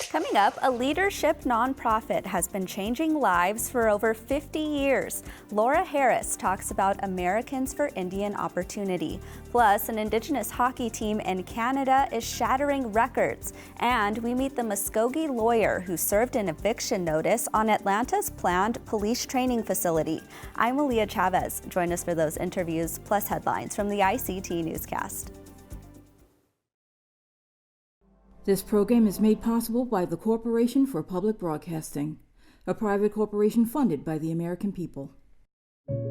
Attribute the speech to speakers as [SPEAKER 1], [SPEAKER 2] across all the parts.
[SPEAKER 1] Coming up, a leadership nonprofit has been changing lives for over 50 years. LaDonna Harris talks about Americans for Indian Opportunity. Plus, an Indigenous hockey team in Canada is shattering records. And we meet the Muskogee lawyer who served an eviction notice on Atlanta's planned police training facility. I'm Malia Chavez. Join us for those interviews, plus headlines from the ICT newscast.
[SPEAKER 2] This program is made possible by the Corporation for Public Broadcasting, a private corporation funded by the American people.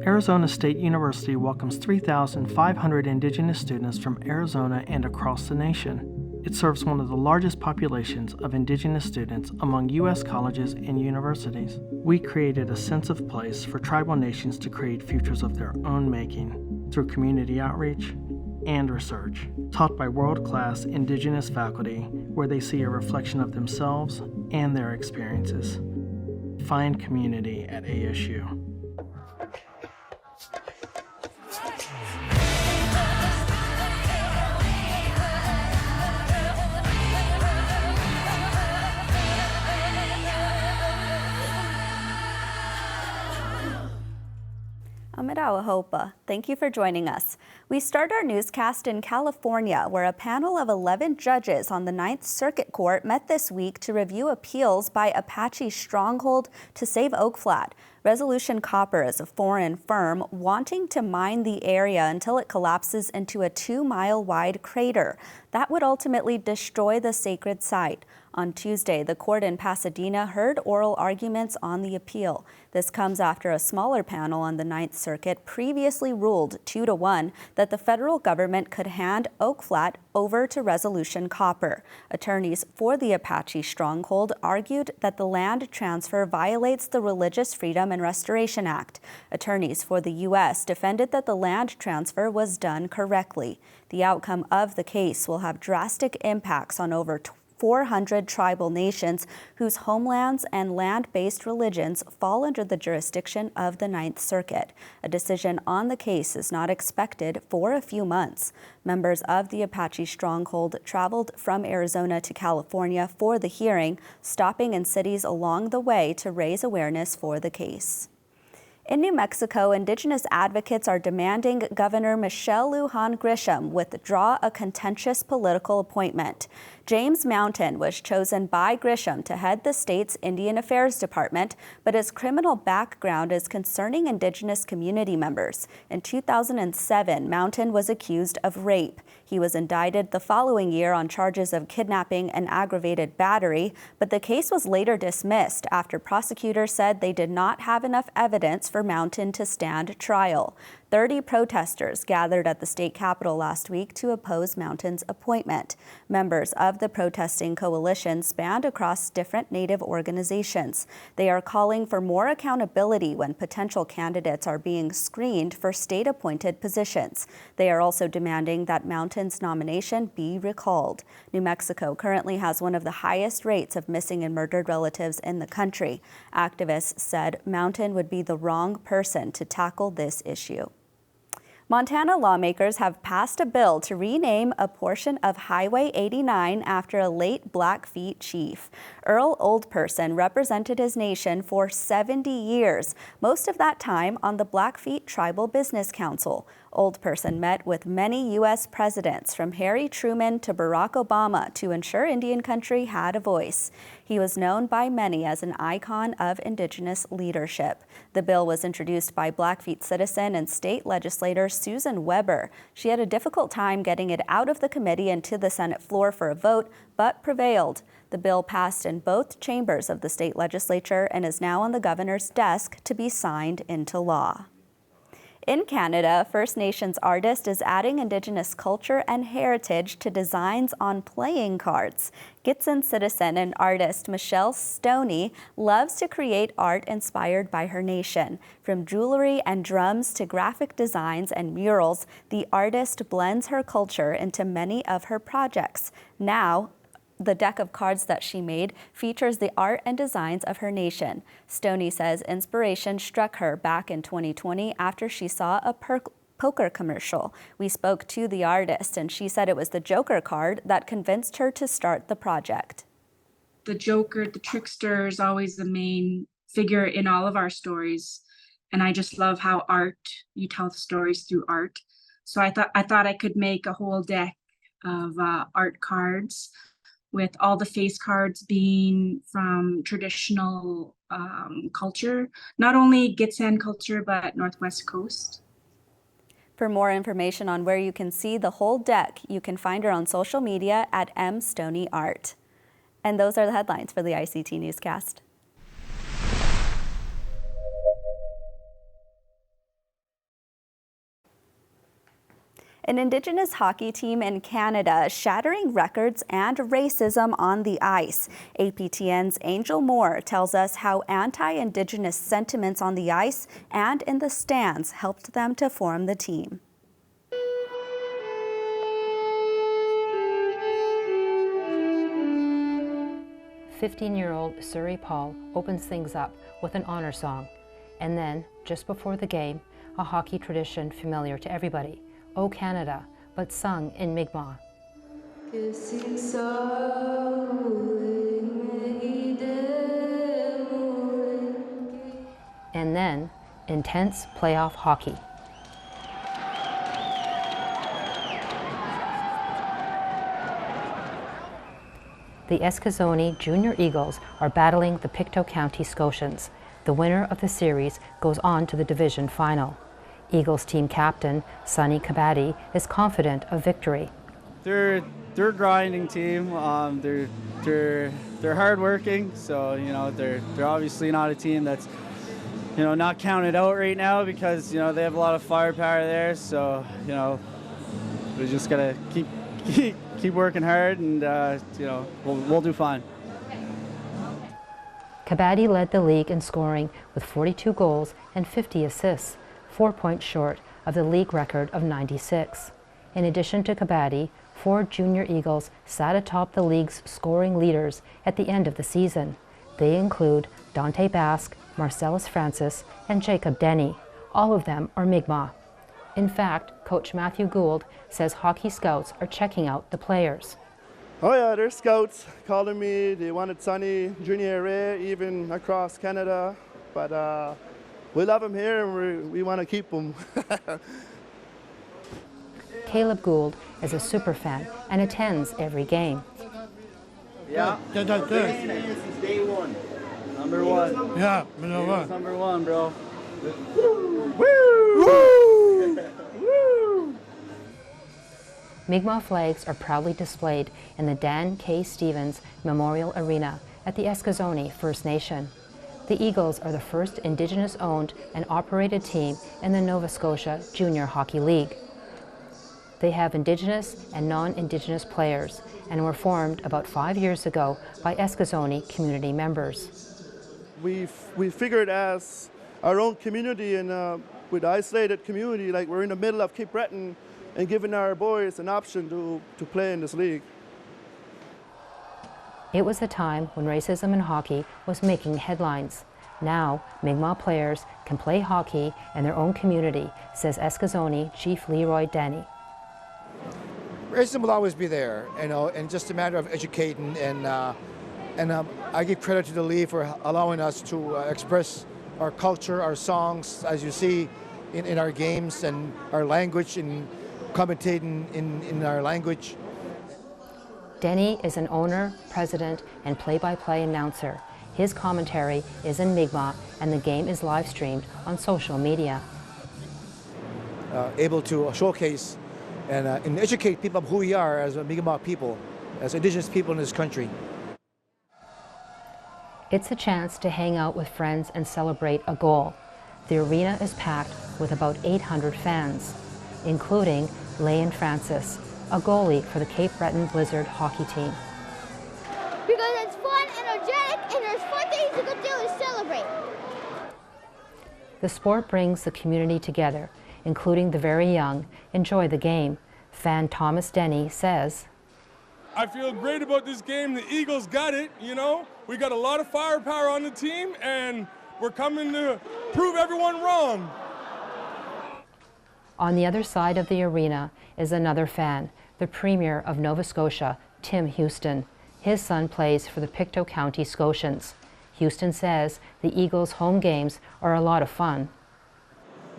[SPEAKER 3] Arizona State University welcomes 3,500 Indigenous students from Arizona and across the nation. It serves one of the largest populations of Indigenous students among U.S. colleges and universities. We created a sense of place for tribal nations to create futures of their own making through community outreach and research, taught by world-class Indigenous faculty where they see a reflection of themselves and their experiences. Find community at ASU.
[SPEAKER 1] Hopa. Thank you for joining us. We start our newscast in California, where a panel of 11 judges on the Ninth Circuit Court met this week to review appeals by Apache Stronghold to save Oak Flat. Resolution Copper is a foreign firm wanting to mine the area until it collapses into a 2-mile-wide crater. That would ultimately destroy the sacred site. On Tuesday, the court in Pasadena heard oral arguments on the appeal. This comes after a smaller panel on the Ninth Circuit previously ruled 2-1 that the federal government could hand Oak Flat over to Resolution Copper. Attorneys for the Apache Stronghold argued that the land transfer violates the Religious Freedom and Restoration Act. Attorneys for the U.S. defended that the land transfer was done correctly. The outcome of the case will have drastic impacts on over 400 tribal nations whose homelands and land-based religions fall under the jurisdiction of the Ninth Circuit. A decision on the case is not expected for a few months. Members of the Apache Stronghold traveled from Arizona to California for the hearing, stopping in cities along the way to raise awareness for the case. In New Mexico, Indigenous advocates are demanding Governor Michelle Lujan Grisham withdraw a contentious political appointment. James Mountain was chosen by Grisham to head the state's Indian Affairs Department, but his criminal background is concerning Indigenous community members. In 2007, Mountain was accused of rape. He was indicted the following year on charges of kidnapping and aggravated battery, but the case was later dismissed after prosecutors said they did not have enough evidence for Mountain to stand trial. 30 protesters gathered at the state capitol last week to oppose Mountain's appointment. Members of the protesting coalition spanned across different Native organizations. They are calling for more accountability when potential candidates are being screened for state-appointed positions. They are also demanding that Mountain's nomination be recalled. New Mexico currently has one of the highest rates of missing and murdered relatives in the country. Activists said Mountain would be the wrong person to tackle this issue. Montana lawmakers have passed a bill to rename a portion of Highway 89 after a late Blackfeet chief. Earl Oldperson represented his nation for 70 years, most of that time on the Blackfeet Tribal Business Council. Oldperson met with many U.S. presidents, from Harry Truman to Barack Obama, to ensure Indian country had a voice. He was known by many as an icon of Indigenous leadership. The bill was introduced by Blackfeet citizen and state legislator Susan Weber. She had a difficult time getting it out of the committee and to the Senate floor for a vote, but prevailed. The bill passed in both chambers of the state legislature and is now on the governor's desk to be signed into law. In Canada, First Nations artist is adding Indigenous culture and heritage to designs on playing cards. Gitson citizen and artist Michelle Stoney loves to create art inspired by her nation. From jewelry and drums to graphic designs and murals, the artist blends her culture into many of her projects. Now, the deck of cards that she made features the art and designs of her nation. Stoney says inspiration struck her back in 2020 after she saw a poker commercial. We spoke to the artist, and she said it was the Joker card that convinced her to start the project.
[SPEAKER 4] the joker, the trickster is always the main figure in all of our stories. And I just love how you tell the stories through art. So I thought I could make a whole deck of art cards with all the face cards being from traditional culture, not only Gitxsan culture, but Northwest Coast.
[SPEAKER 1] For more information on where you can see the whole deck, you can find her on social media at mstoneyart. And those are the headlines for the ICT Newscast. An Indigenous hockey team in Canada shattering records and racism on the ice. APTN's Angel Moore tells us how anti-Indigenous sentiments on the ice and in the stands helped them to form the team.
[SPEAKER 5] "15-year-old Surrey Paul opens things up with an honor song. And then, just before the game, a hockey tradition familiar to everybody, O Canada, but sung in Mi'kmaq. And then, intense playoff hockey. The Eskasoni Junior Eagles are battling the Pictou County Scotians. The winner of the series goes on to the division final. Eagles team captain Sonny Kabaddi is confident of victory.
[SPEAKER 6] They're a grinding team. They're hardworking. So they're obviously not a team that's not counted out right now because they have a lot of firepower there. So we just gotta keep working hard, and we'll do fine.
[SPEAKER 5] Kabaddi led the league in scoring with 42 goals and 50 assists, 4 points short of the league record of 96. In addition to Kabaddi, 4 junior Eagles sat atop the league's scoring leaders at the end of the season. They include Dante Basque, Marcellus Francis, and Jacob Denny. All of them are Mi'kmaq. In fact, Coach Matthew Gould says hockey scouts are checking out the players.
[SPEAKER 7] Oh yeah, they're scouts calling me. They wanted Sonny, Junior Ray, even across Canada. But we love him here, and we want to keep him.
[SPEAKER 5] Caleb Gould is a super fan and attends every game.
[SPEAKER 6] Yeah,
[SPEAKER 7] good.
[SPEAKER 6] Since day one. Number one.
[SPEAKER 7] Yeah, number one.
[SPEAKER 6] Number one, bro.
[SPEAKER 7] Woo! Woo! Woo!
[SPEAKER 5] Mi'kmaq flags are proudly displayed in the Dan K. Stevens Memorial Arena at the Eskasoni First Nation. The Eagles are the first Indigenous-owned and operated team in the Nova Scotia Junior Hockey League. They have Indigenous and non-Indigenous players and were formed about 5 years ago by Eskasoni community members.
[SPEAKER 7] We figured as our own community and with isolated community, like we're in the middle of Cape Breton, and giving our boys an option to play in this league.
[SPEAKER 5] It was a time when racism in hockey was making headlines. Now, Mi'kmaq players can play hockey in their own community, says Eskasoni Chief Leroy Denny.
[SPEAKER 8] Racism will always be there, and just a matter of educating, and I give credit to the league for allowing us to express our culture, our songs, as you see in our games, and our language, and commentating in our language.
[SPEAKER 5] Denny is an owner, president, and play-by-play announcer. His commentary is in Mi'kmaq, and the game is live-streamed on social media.
[SPEAKER 8] Able to showcase and educate people of who we are as Mi'kmaq people, as Indigenous people in this country.
[SPEAKER 5] It's a chance to hang out with friends and celebrate a goal. The arena is packed with about 800 fans, including Layan Francis, a goalie for the Cape Breton Blizzard hockey team.
[SPEAKER 9] Because it's fun, energetic, and there's fun things to go do to celebrate.
[SPEAKER 5] The sport brings the community together, including the very young. Enjoy the game. Fan Thomas Denny says,
[SPEAKER 10] I feel great about this game. The Eagles got it, We got a lot of firepower on the team, and we're coming to prove everyone wrong.
[SPEAKER 5] On the other side of the arena is another fan, the Premier of Nova Scotia, Tim Houston. His son plays for the Pictou County Scotians. Houston says the Eagles' home games are a lot of fun.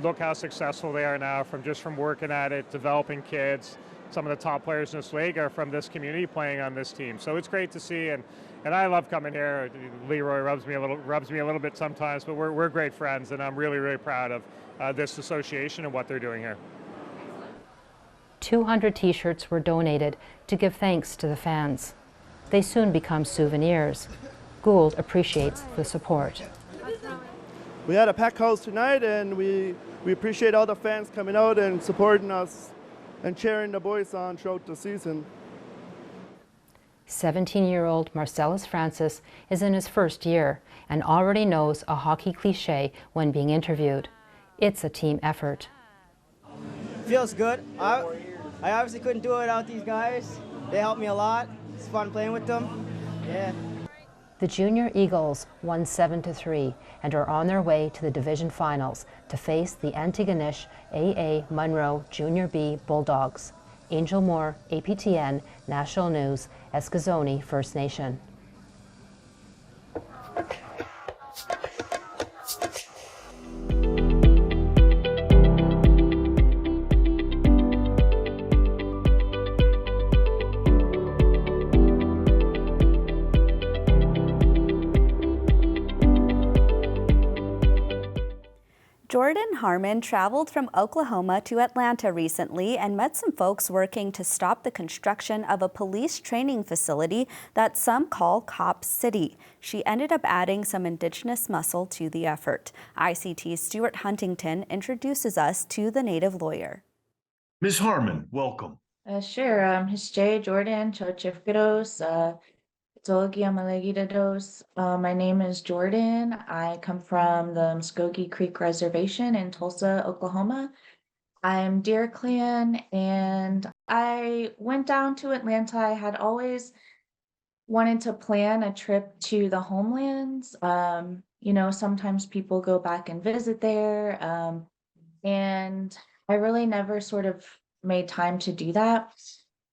[SPEAKER 11] Look how successful they are now from working at it, developing kids. Some of the top players in this league are from this community playing on this team. So it's great to see, and I love coming here. Leroy rubs me a little bit sometimes, but we're great friends, and I'm really, really proud of this association and what they're doing here.
[SPEAKER 5] 200 t-shirts were donated to give thanks to the fans. They soon become souvenirs. Gould appreciates the support.
[SPEAKER 7] We had a packed house tonight, and we appreciate all the fans coming out and supporting us and cheering the boys on throughout the season.
[SPEAKER 5] 17-year-old Marcellus Francis is in his first year and already knows a hockey cliche when being interviewed. It's a team effort.
[SPEAKER 12] Feels good. I obviously couldn't do it without these guys. They helped me a lot. It's fun playing with them. Yeah.
[SPEAKER 5] The Junior Eagles won 7-3 and are on their way to the division finals to face the anti-Indigenous AA Munro Junior B Bulldogs. Angel Moore, APTN, National News, Eskazoni First Nation.
[SPEAKER 1] Jordan Harmon traveled from Oklahoma to Atlanta recently and met some folks working to stop the construction of a police training facility that some call Cop City. She ended up adding some Indigenous muscle to the effort. ICT's Stewart Huntington introduces us to the Native lawyer.
[SPEAKER 13] Ms. Harmon, welcome.
[SPEAKER 14] Sure. Hisjay Jordan Chochifkidos. My name is Jordan. I come from the Muskogee Creek Reservation in Tulsa, Oklahoma. I'm Deer Clan, and I went down to Atlanta. I had always wanted to plan a trip to the homelands. Sometimes people go back and visit there, and I really never sort of made time to do that.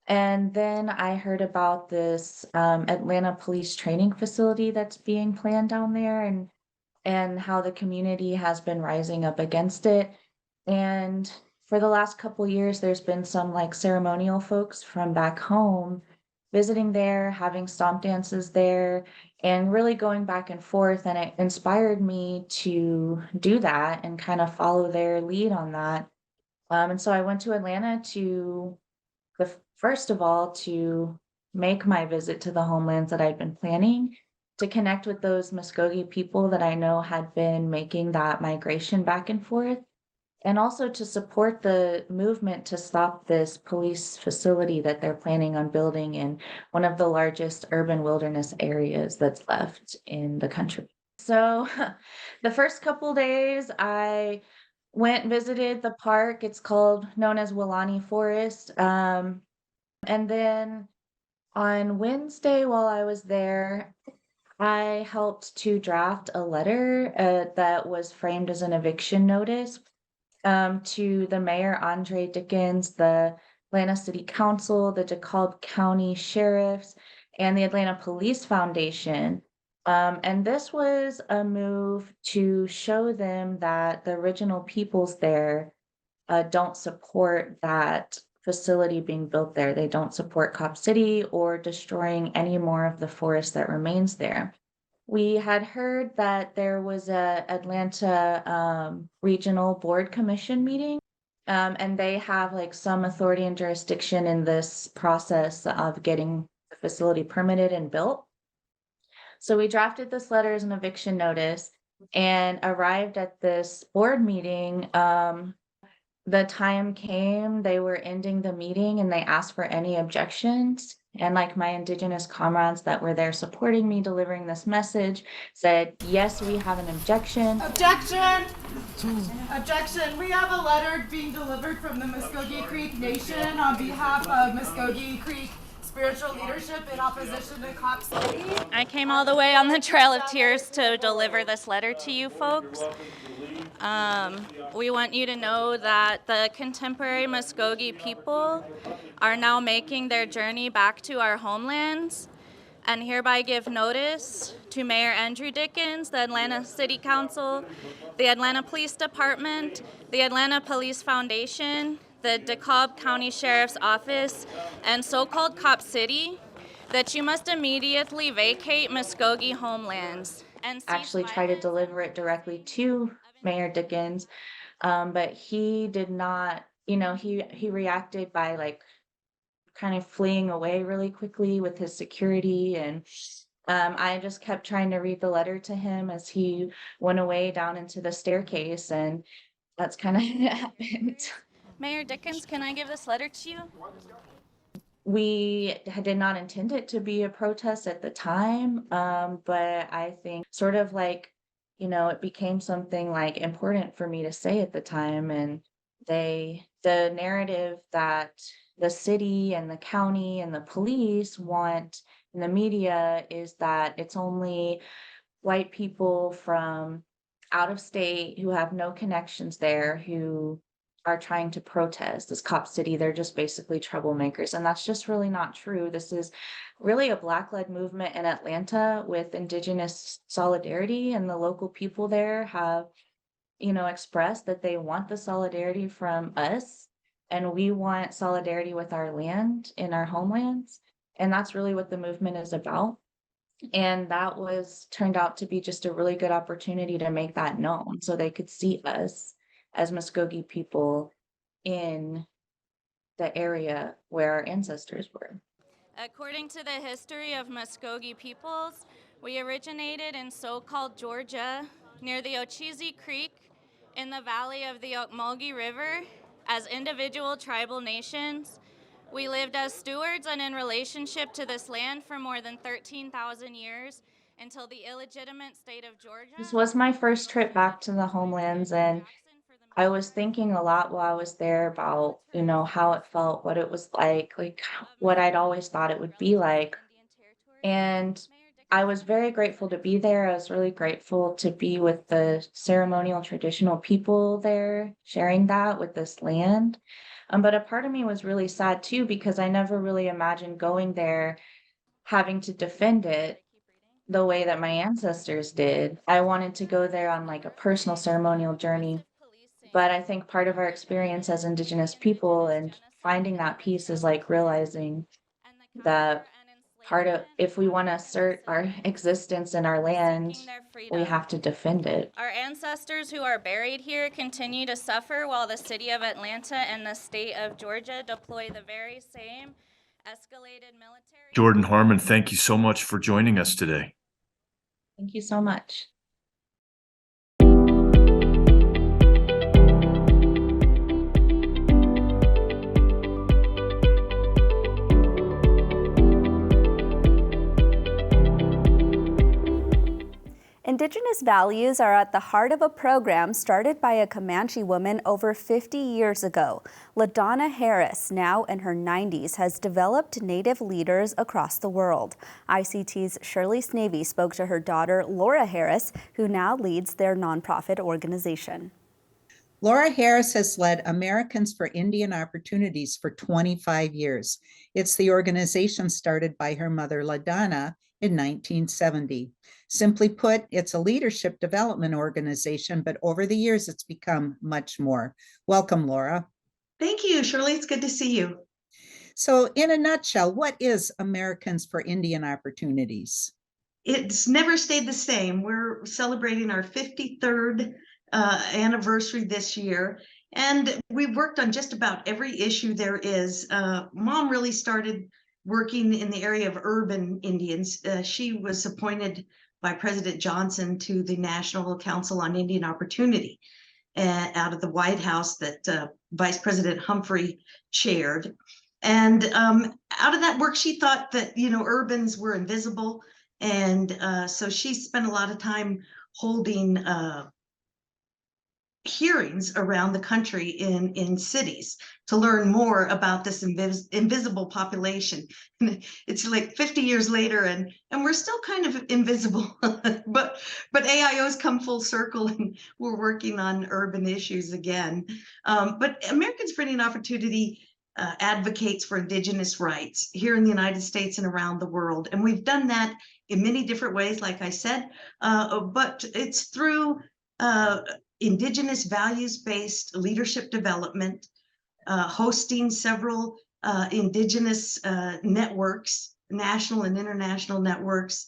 [SPEAKER 14] And then I heard about this Atlanta police training facility that's being planned down there, and how the community has been rising up against it. And for the last couple years, there's been some ceremonial folks from back home visiting there, having stomp dances there, and really going back and forth. And it inspired me to do that and kind of follow their lead on that. And so I went to Atlanta first of all, to make my visit to the homelands that I'd been planning, to connect with those Muskogee people that I know had been making that migration back and forth, and also to support the movement to stop this police facility that they're planning on building in one of the largest urban wilderness areas that's left in the country. So the first couple days, I went and visited the park. It's known as Willani Forest. And then on Wednesday, while I was there, I helped to draft a letter that was framed as an eviction notice to the Mayor Andre Dickens, the Atlanta City Council, the DeKalb County Sheriffs, and the Atlanta Police Foundation. And this was a move to show them that the original peoples there don't support that facility being built there. They don't support Cop City or destroying any more of the forest that remains there. We had heard that there was a Atlanta Regional Board Commission meeting, and they have some authority and jurisdiction in this process of getting the facility permitted and built. So we drafted this letter as an eviction notice and arrived at this board meeting. The time came, they were ending the meeting, and they asked for any objections. And my Indigenous comrades that were there supporting me delivering this message said, yes, we have an objection.
[SPEAKER 15] Objection! Objection! We have a letter being delivered from the Muskogee Creek Nation on behalf of Muskogee Creek spiritual leadership in opposition to Cop City.
[SPEAKER 16] I came all the way on the Trail of Tears to deliver this letter to you folks. We want you to know that the contemporary Muskogee people are now making their journey back to our homelands. and hereby give notice to Mayor Andrew Dickens, the Atlanta City Council, the Atlanta Police Department, the Atlanta Police Foundation, the DeKalb County Sheriff's Office, and so-called Cop City, that you must immediately vacate Muskogee homelands and
[SPEAKER 14] Actually try to deliver it directly to Mayor Dickens, but he did not, he reacted by like kind of fleeing away really quickly with his security. And I just kept trying to read the letter to him as he went away down into the staircase, and that's kind of what happened.
[SPEAKER 16] Mayor Dickens, can I give this letter to you?
[SPEAKER 14] We did not intend it to be a protest at the time, but I think sort of like, it became something like important for me to say at the time. And the narrative that the city and the county and the police want in the media is that it's only white people from out of state who have no connections there who are trying to protest this Cop City. They're just basically troublemakers. And that's just really not true. This is really a Black-led movement in Atlanta with Indigenous solidarity, and the local people there have, expressed that they want the solidarity from us, and we want solidarity with our land in our homelands. And that's really what the movement is about. And that turned out to be just a really good opportunity to make that known so they could see us as Muskogee people in the area where our ancestors were.
[SPEAKER 16] According to the history of Muskogee peoples, we originated in so-called Georgia, near the Ochese Creek, in the valley of the Ocmulgee River, as individual tribal nations. We lived as stewards and in relationship to this land for more than 13,000 years until the illegitimate state of Georgia.
[SPEAKER 14] This was my first trip back to the homelands, and I was thinking a lot while I was there about, how it felt, what it was like what I'd always thought it would be like. And I was very grateful to be there. I was really grateful to be with the ceremonial traditional people there, sharing that with this land. But a part of me was really sad too, because I never really imagined going there, having to defend it the way that my ancestors did. I wanted to go there on like a personal ceremonial journey. But I think part of our experience as Indigenous people and finding that peace is like realizing that if we want to assert our existence in our land, we have to defend it.
[SPEAKER 16] Our ancestors who are buried here continue to suffer while the city of Atlanta and the state of Georgia deploy the very same escalated military.
[SPEAKER 13] Jordan Harmon, thank you so much for joining us today.
[SPEAKER 14] Thank you so much.
[SPEAKER 1] Indigenous values are at the heart of a program started by a Comanche woman over 50 years ago. LaDonna Harris, now in her 90s, has developed Native leaders across the world. ICT's Shirley Sneve spoke to her daughter, Laura Harris, who now leads their nonprofit organization.
[SPEAKER 17] Laura Harris has led Americans for Indian Opportunities for 25 years. It's the organization started by her mother, LaDonna, in 1970. Simply put, it's a leadership development organization, but over the years, it's become much more. Welcome, Laura.
[SPEAKER 18] Thank you, Shirley. It's good to see you.
[SPEAKER 17] So in a nutshell, what is Americans for Indian Opportunities?
[SPEAKER 18] It's never stayed the same. We're celebrating our 53rd anniversary this year, and we've worked on just about every issue there is. Mom really started working in the area of urban Indians. She was appointed by President Johnson to the National Council on Indian Opportunity out of the White House that Vice President Humphrey chaired. And out of that work, she thought that, urbans were invisible. And so she spent a lot of time holding hearings around the country in cities to learn more about this invisible population. It's like 50 years later, and we're still kind of invisible, but AIO's come full circle, and we're working on urban issues again. But Americans for Indian Opportunity advocates for Indigenous rights here in the United States and around the world. And we've done that in many different ways, like I said, but it's through Indigenous values-based leadership development, hosting several Indigenous networks, national and international networks,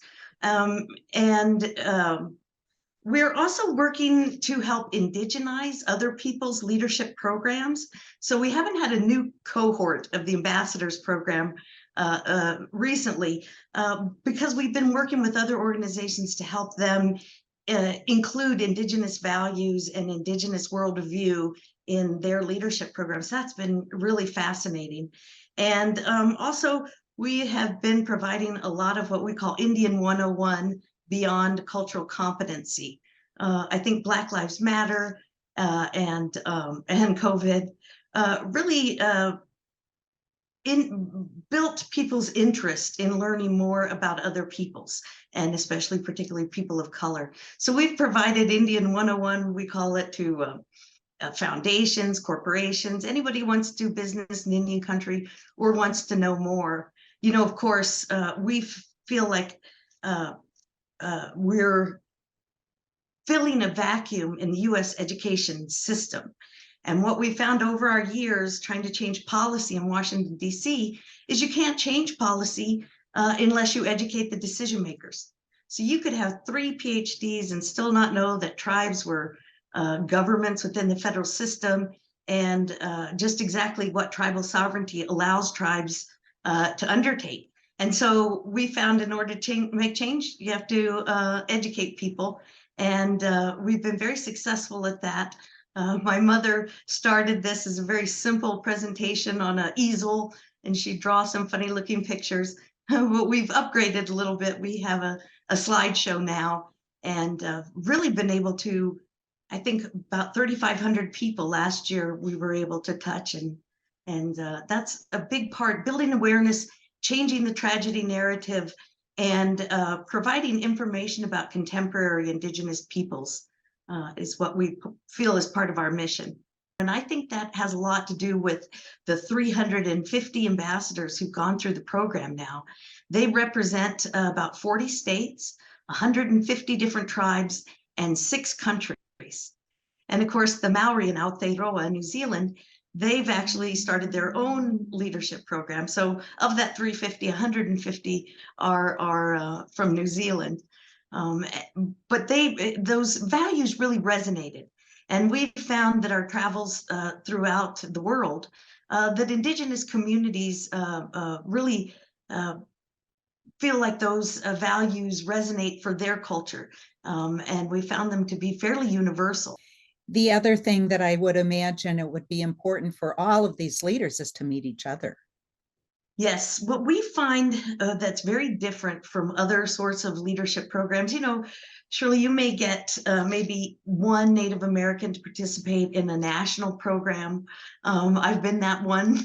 [SPEAKER 18] we're also working to help indigenize other people's leadership programs. So we haven't had a new cohort of the ambassadors program recently because we've been working with other organizations to help them include Indigenous values and Indigenous worldview in their leadership programs. That's been really fascinating. And also, we have been providing a lot of what we call Indian 101 beyond cultural competency. I think Black Lives Matter and COVID really built people's interest in learning more about other peoples, and especially particularly people of color. So we've provided Indian 101, we call it, to foundations, corporations, anybody who wants to do business in Indian country or wants to know more. You know, of course, we feel like we're filling a vacuum in the US education system. And what we found over our years trying to change policy in Washington, D.C. is you can't change policy unless you educate the decision makers. So you could have 3 PhDs and still not know that tribes were governments within the federal system, and just exactly what tribal sovereignty allows tribes to undertake. And so we found in order to make change, you have to educate people. And we've been very successful at that. My mother started this as a very simple presentation on an easel, and she'd draw some funny looking pictures. But we've upgraded a little bit. We have a slideshow now, and really been able to, I think about 3,500 people last year we were able to touch. And that's a big part, building awareness, changing the tragedy narrative, and providing information about contemporary Indigenous peoples is what we feel is part of our mission. And I think that has a lot to do with the 350 ambassadors who've gone through the program now. They represent about 40 states, 150 different tribes, and 6 countries. And of course, the Maori in Aotearoa, New Zealand, they've actually started their own leadership program. So of that 350, 150 are from New Zealand. But those values really resonated. And we found that our travels throughout the world, that Indigenous communities really feel like those values resonate for their culture. And we found them to be fairly universal.
[SPEAKER 17] The other thing that I would imagine it would be important for all of these leaders is to meet each other.
[SPEAKER 18] Yes, what we find that's very different from other sorts of leadership programs, you know, Shirley, you may get maybe one Native American to participate in a national program. I've been that one,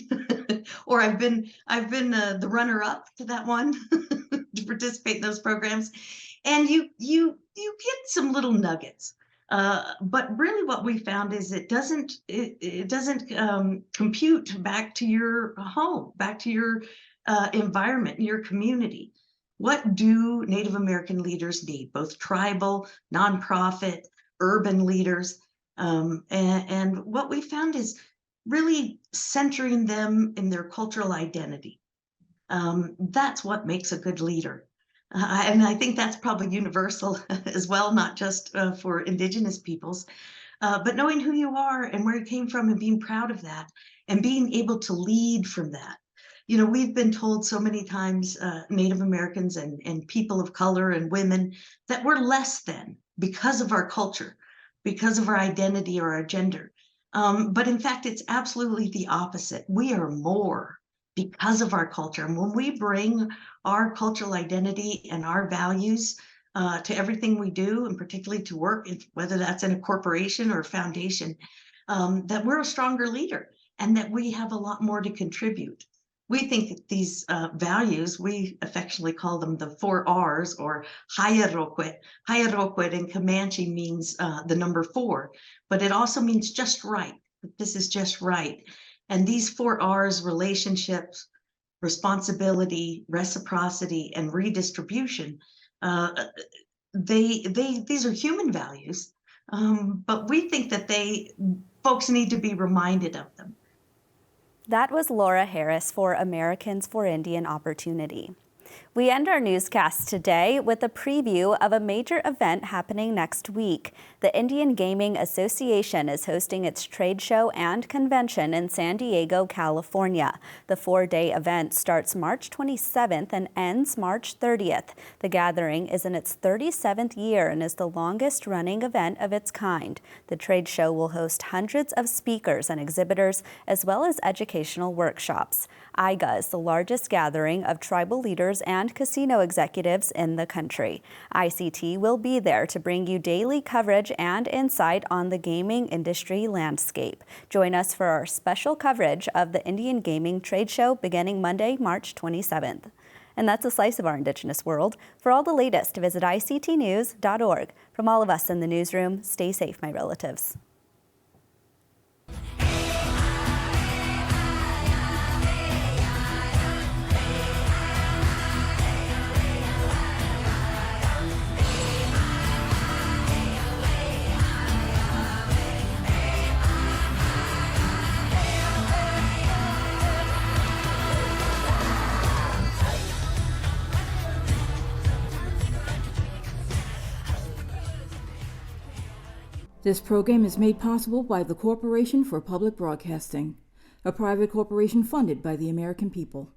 [SPEAKER 18] or I've been the runner-up to that one to participate in those programs, and you get some little nuggets. But really what we found is it doesn't compute back to your home, back to your environment, your community. What do Native American leaders need, both tribal, nonprofit, urban leaders? And what we found is really centering them in their cultural identity. That's what makes a good leader. And I think that's probably universal as well, not just for Indigenous peoples, but knowing who you are and where you came from and being proud of that and being able to lead from that. You know, we've been told so many times, Native Americans and people of color and women, that we're less than because of our culture, because of our identity or our gender. But in fact, it's absolutely the opposite. We are more because of our culture. And when we bring our cultural identity and our values to everything we do, and particularly to work, whether that's in a corporation or a foundation, that we're a stronger leader and that we have a lot more to contribute. We think that these values, we affectionately call them the 4 R's, or Hayaroquet. Hayaroquet in Comanche means the number 4, but it also means just right. This is just right. And these 4 R's, relationships, responsibility, reciprocity, and redistribution, these are human values, but we think that folks need to be reminded of them.
[SPEAKER 1] That was Laura Harris for Americans for Indian Opportunity. We end our newscast today with a preview of a major event happening next week. The Indian Gaming Association is hosting its trade show and convention in San Diego, California. The 4-day event starts March 27th and ends March 30th. The gathering is in its 37th year and is the longest running event of its kind. The trade show will host hundreds of speakers and exhibitors, as well as educational workshops. IGA is the largest gathering of tribal leaders and casino executives in the country. ICT will be there to bring you daily coverage and insight on the gaming industry landscape. Join us for our special coverage of the Indian Gaming Trade Show beginning Monday, March 27th. And that's a slice of our Indigenous world. For all the latest, visit ictnews.org. From all of us in the newsroom, stay safe, my relatives.
[SPEAKER 2] This program is made possible by the Corporation for Public Broadcasting, a private corporation funded by the American people.